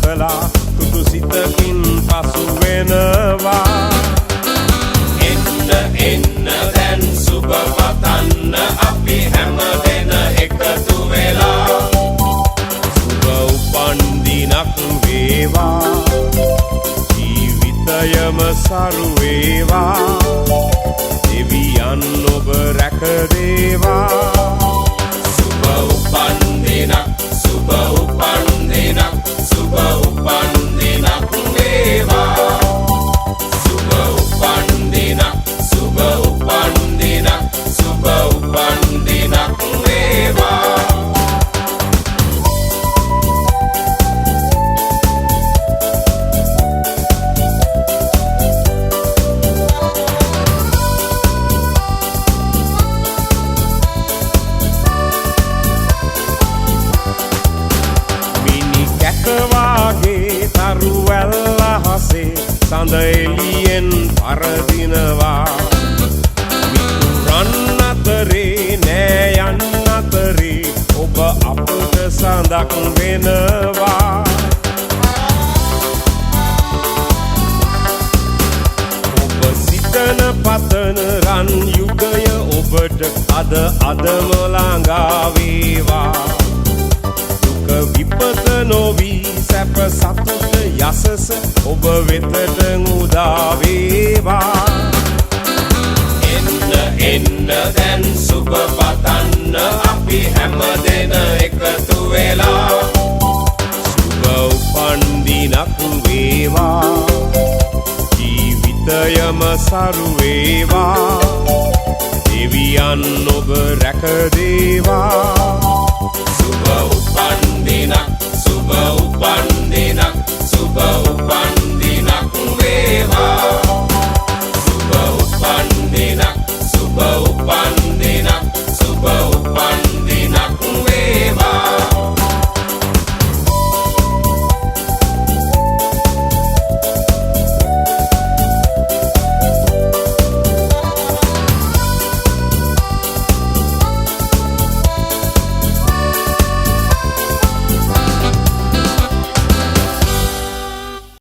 කළා තුතු සිතකින් පසු වෙනවා එන්න දැන් සුබ පතන්න අපි හැම දෙන එකතු වෙලා සුබ උපන්දිනක් වේවා ජීවිතයම සරු වේවා දෙවියන් ඔබ රැකදේවා සුබ උපන්දිනක් සුබ උපන්දිනක් සුබ උපන්දිනක් වේවා සුබ උපන්දිනක් සුබ උපන්දිනක් සුබ උපන්දිනක් වේවා කැකවාගේ තරුවැල්ල හසේ සඳ එළියෙන් පරදිනවා මිතුරන් අතරේ නෑ යන්න අතරේ ඔබ අපට සඳක් වෙනවා ඔබ සිතන පතන රන් යුගය ඔබට අදම ළඟා වේවා විපත නොවී සැප සතුට යසස ඔබ වෙතට උදා වේවා එන්න දැන් සුබ පතන්න අපි හැම දෙන එකතු වෙලා සුබ උපන්දිනක් වේවා ජීවිතයම සරු වේවා දෙවියන් ඔබ රැකදේවා සුබ උපන්දිනක් සුබ